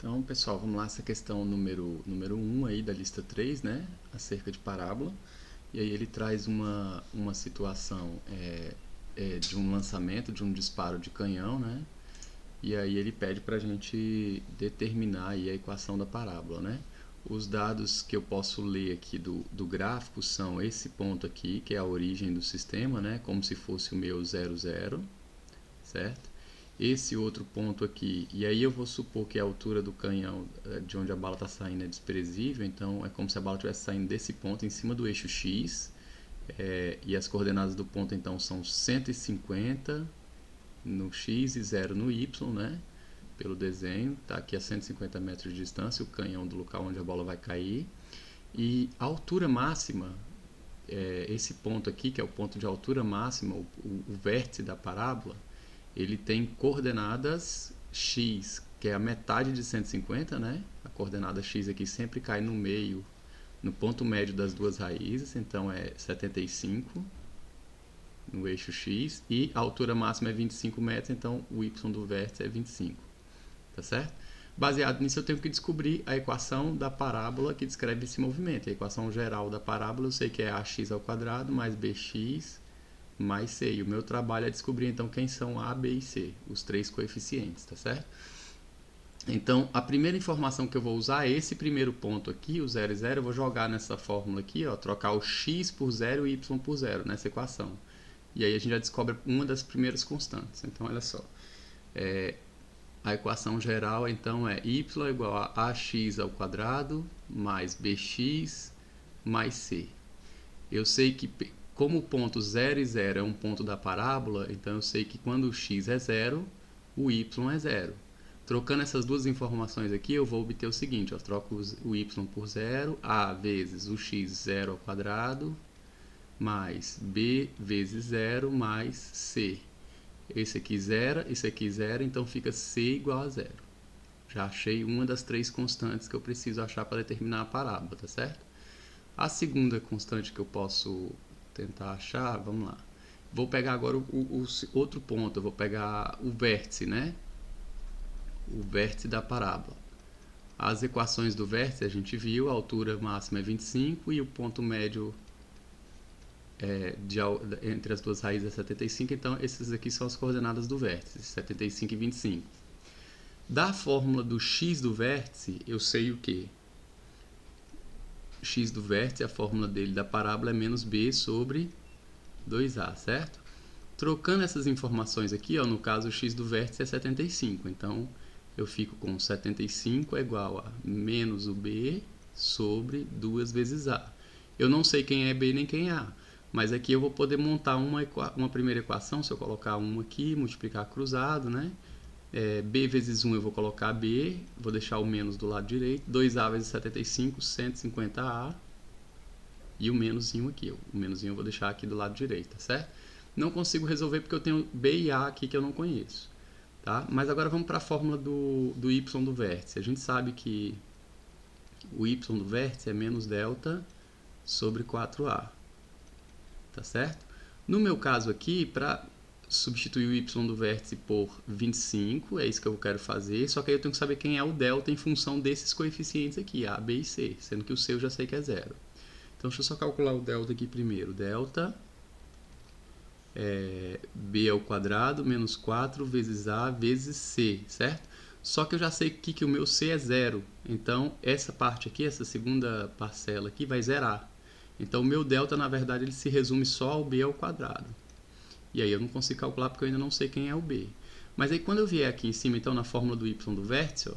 Então, pessoal, vamos lá, essa questão número 1 aí da lista 3, né, acerca de parábola. E aí ele traz uma situação de um lançamento, de um disparo de canhão, né, e aí ele pede para a gente determinar aí a equação da parábola, né. Os dados que eu posso ler aqui do gráfico são esse ponto aqui, que é a origem do sistema, né, como se fosse o meu 0, 0, certo? Esse outro ponto aqui, e aí eu vou supor que a altura do canhão de onde a bala está saindo é desprezível, então é como se a bala estivesse saindo desse ponto em cima do eixo X, e as coordenadas do ponto então são 150 no X e 0 no Y, né? Pelo desenho, está aqui a 150 metros de distância, o canhão do local onde a bola vai cair, e a altura máxima, esse ponto aqui, que é o ponto de altura máxima, o vértice da parábola, ele tem coordenadas x, que é a metade de 150, né? A coordenada x aqui sempre cai no meio, no ponto médio das duas raízes, então é 75 no eixo x, e a altura máxima é 25 metros, então o y do vértice é 25, tá certo? Baseado nisso, eu tenho que descobrir a equação da parábola que descreve esse movimento. A equação geral da parábola eu sei que é ax ao quadrado mais bx mais C. E o meu trabalho é descobrir então quem são A, B e C, os três coeficientes, tá certo? Então, a primeira informação que eu vou usar é esse primeiro ponto aqui, o 0 e 0, eu vou jogar nessa fórmula aqui, ó, trocar o x por 0 e y por 0 nessa equação. E aí a gente já descobre uma das primeiras constantes. Então, olha só. A equação geral, então, é y igual a ax ao quadrado mais bx mais c. Eu sei que, como o ponto 0 e 0 é um ponto da parábola, então eu sei que quando o x é 0, o y é 0. Trocando essas duas informações aqui, eu vou obter o seguinte, eu troco o y por 0, a vezes o x 0 ao quadrado, mais b vezes 0, mais c. Esse aqui zero, esse aqui zero, então fica c igual a 0. Já achei uma das três constantes que eu preciso achar para determinar a parábola, tá certo? A segunda constante que eu posso tentar achar, vamos lá. Vou pegar agora o outro ponto, eu vou pegar o vértice, né? O vértice da parábola. As equações do vértice a gente viu, a altura máxima é 25 e o ponto médio entre as duas raízes é 75, então essas aqui são as coordenadas do vértice, 75 e 25. Da fórmula do x do vértice, eu sei o que? X do vértice, a fórmula dele da parábola é menos b sobre 2a, certo? Trocando essas informações aqui, ó, no caso o x do vértice é 75, então eu fico com 75 é igual a menos o b sobre 2 vezes a. Eu não sei quem é b nem quem é a, mas aqui eu vou poder montar uma primeira equação, se eu colocar 1 aqui, multiplicar cruzado, né? B vezes 1 eu vou colocar B, vou deixar o menos do lado direito, 2A vezes 75, 150A, e o menoszinho aqui, o menoszinho eu vou deixar aqui do lado direito, tá certo? Não consigo resolver porque eu tenho B e A aqui que eu não conheço, tá? Mas agora vamos para a fórmula do Y do vértice. A gente sabe que o Y do vértice é menos delta sobre 4A, tá certo? No meu caso aqui, para substituir o y do vértice por 25, é isso que eu quero fazer, só que aí eu tenho que saber quem é o delta em função desses coeficientes aqui, A, B e C, sendo que o C eu já sei que é 0. Então, deixa eu só calcular o delta aqui primeiro. Delta é B ao quadrado menos 4 vezes A vezes C, certo? Só que eu já sei que o meu C é 0, então essa parte aqui, essa segunda parcela aqui vai zerar. Então, o meu delta, na verdade, ele se resume só ao B ao quadrado. E aí eu não consigo calcular porque eu ainda não sei quem é o B. Mas aí quando eu vier aqui em cima, então na fórmula do y do vértice, ó,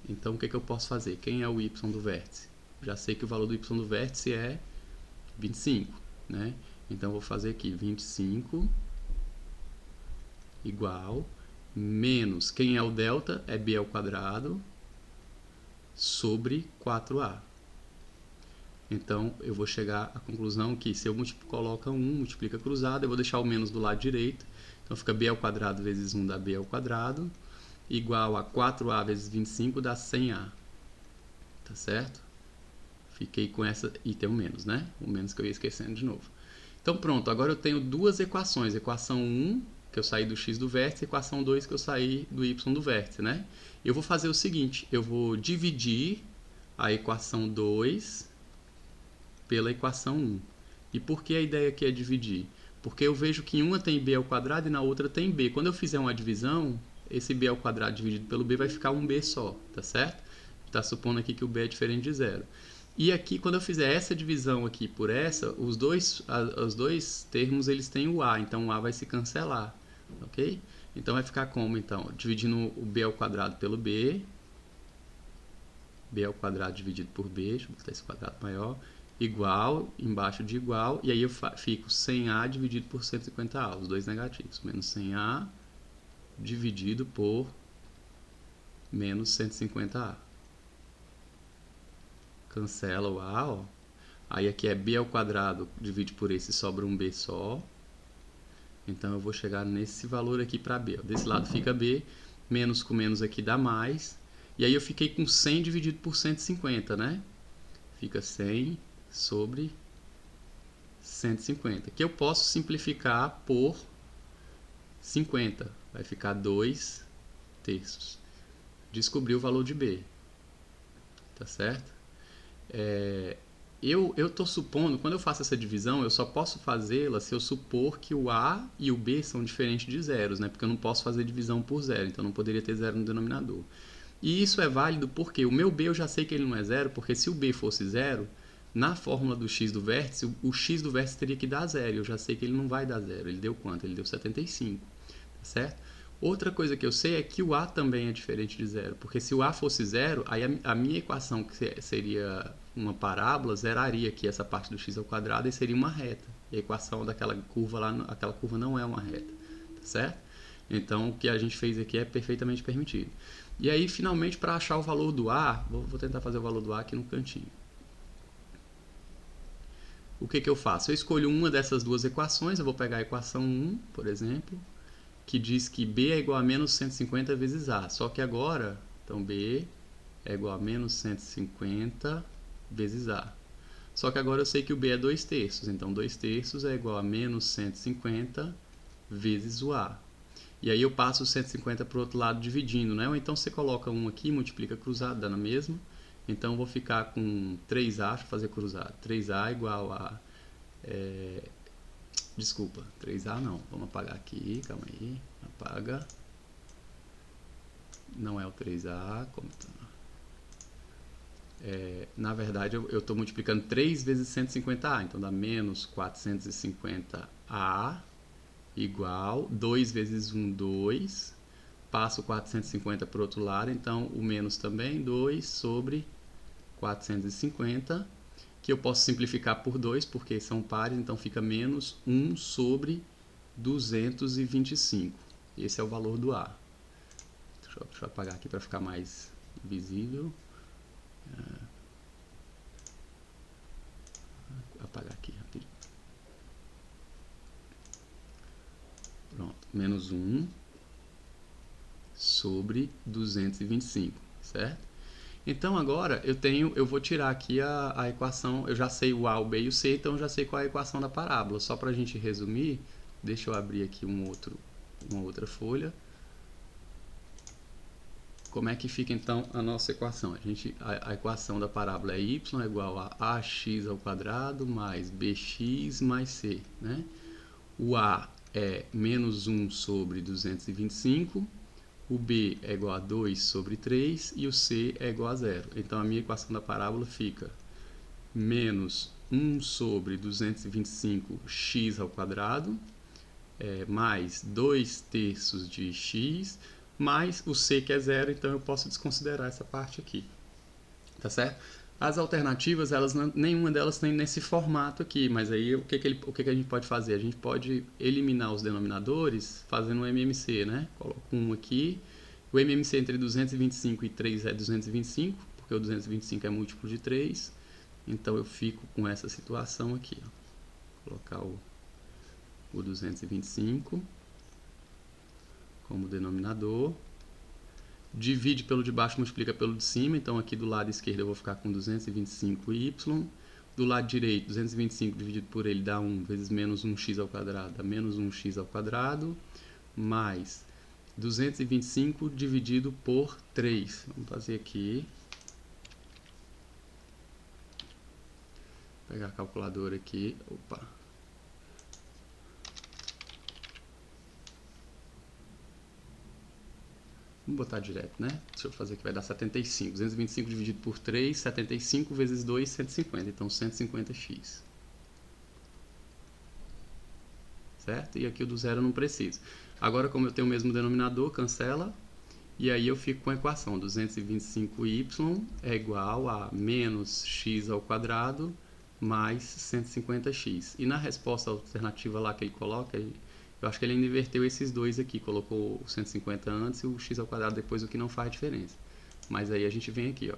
então o que eu posso fazer? Quem é o y do vértice? Já sei que o valor do y do vértice é 25, né? Então eu vou fazer aqui 25 igual menos, quem é o delta? É b ao quadrado sobre 4a. Então, eu vou chegar à conclusão que se eu coloco 1, multiplica cruzado, eu vou deixar o menos do lado direito. Então, fica b ao quadrado vezes 1 dá b ao quadrado, igual a 4a vezes 25 dá 100a. Tá certo? Fiquei com essa, e tem o menos, né? O menos que eu ia esquecendo de novo. Então, pronto, agora eu tenho duas equações. Equação 1, que eu saí do x do vértice, e equação 2 que eu saí do y do vértice, né? Eu vou fazer o seguinte, eu vou dividir a equação 2 pela equação 1. E por que a ideia aqui é dividir? Porque eu vejo que em uma tem b ao quadrado e na outra tem b. Quando eu fizer uma divisão, esse b ao quadrado dividido pelo b vai ficar um b só, tá certo? Está supondo aqui que o b é diferente de zero. E aqui, quando eu fizer essa divisão aqui por essa, os dois termos eles têm o a, então o a vai se cancelar, ok? Então vai ficar como, então? Dividindo o b ao quadrado pelo b ao quadrado dividido por b, deixa eu botar esse quadrado maior, igual, embaixo de igual, e aí eu fico 100a dividido por 150a, os dois negativos, menos 100a dividido por menos 150a. Cancela o a, ó. Aí aqui é b ao quadrado, divide por esse, sobra um b só. Então eu vou chegar nesse valor aqui para b. Ó. Desse lado fica b, menos com menos aqui dá mais. E aí eu fiquei com 100 dividido por 150, né? Fica 100 sobre 150, que eu posso simplificar por 50. Vai ficar 2 terços. Descobri o valor de b. Tá certo? Eu estou supondo, quando eu faço essa divisão, eu só posso fazê-la se eu supor que o a e o b são diferentes de zeros, né? Porque eu não posso fazer divisão por zero, então não poderia ter zero no denominador. E isso é válido porque o meu b eu já sei que ele não é zero, porque se o b fosse zero, na fórmula do x do vértice, o x do vértice teria que dar zero. Eu já sei que ele não vai dar zero. Ele deu quanto? Ele deu 75, tá certo? Outra coisa que eu sei é que o a também é diferente de zero, porque se o a fosse zero, aí a minha equação, que seria uma parábola, zeraria aqui essa parte do x ao quadrado e seria uma reta. E a equação daquela curva lá, aquela curva não é uma reta, tá certo? Então, o que a gente fez aqui é perfeitamente permitido. E aí, finalmente, para achar o valor do a, vou tentar fazer o valor do a aqui no cantinho. O que eu faço? Eu escolho uma dessas duas equações, eu vou pegar a equação 1, por exemplo, que diz que b é igual a menos 150 vezes a. Só que agora, então b é igual a menos 150 vezes a. Só que agora eu sei que o b é 2 terços, então 2 terços é igual a menos 150 vezes o a. E aí eu passo o 150 para o outro lado dividindo, né? Ou então você coloca 1 aqui, multiplica cruzado, dá na mesma. Então eu vou ficar com 3a, deixa eu fazer cruzado. 3a igual a... Desculpa, 3a não. Vamos apagar aqui, calma aí. Apaga. Não é o 3a, como tá? Na verdade, eu estou multiplicando 3 vezes 150a. Então dá menos 450a igual 2 vezes 1, 2. Passo 450 para o outro lado, então o menos também, 2 sobre 450, que eu posso simplificar por 2, porque são pares, então fica menos 1 sobre 225. Esse é o valor do a. Deixa eu apagar aqui para ficar mais visível. Apagar aqui rapidinho. Pronto, menos 1 sobre 225, certo? Então agora eu vou tirar aqui a equação, eu já sei o a, o b e o c, então eu já sei qual é a equação da parábola. Só para a gente resumir, deixa eu abrir aqui uma outra folha. Como é que fica então a nossa equação? A equação da parábola é y é igual a ax ao quadrado mais bx mais c, né? O a é menos 1 sobre 225, o b é igual a 2 sobre 3 e o c é igual a 0. Então a minha equação da parábola fica menos 1 sobre 225x ao quadrado mais 2 terços de x mais o c que é 0, então eu posso desconsiderar essa parte aqui, tá certo? As alternativas, nenhuma delas tem nesse formato aqui, mas aí o que a gente pode fazer? A gente pode eliminar os denominadores fazendo um MMC, né? Coloco 1 aqui, o MMC entre 225 e 3 é 225, porque o 225 é múltiplo de 3, então eu fico com essa situação aqui, ó. Vou colocar o 225 como denominador, divide pelo de baixo, multiplica pelo de cima, então aqui do lado esquerdo eu vou ficar com 225y, do lado direito 225 dividido por ele dá 1 vezes menos 1x ao quadrado, dá menos 1x ao quadrado, mais 225 dividido por 3. Vamos fazer aqui. Vou pegar a calculadora aqui. Opa. Vamos botar direto, né? Deixa eu fazer aqui, vai dar 75. 225 dividido por 3, 75 vezes 2, 150. Então, 150x. Certo? E aqui o do zero eu não preciso. Agora, como eu tenho o mesmo denominador, cancela. E aí eu fico com a equação 225y é igual a menos x ao quadrado mais 150x. E na resposta alternativa lá que ele coloca, eu acho que ele ainda inverteu esses dois aqui, colocou o 150 antes e o x ao quadrado depois, o que não faz diferença. Mas aí a gente vem aqui, ó,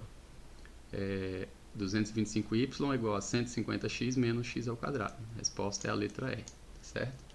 225y é igual a 150x menos x ao quadrado. A resposta é a letra E, certo?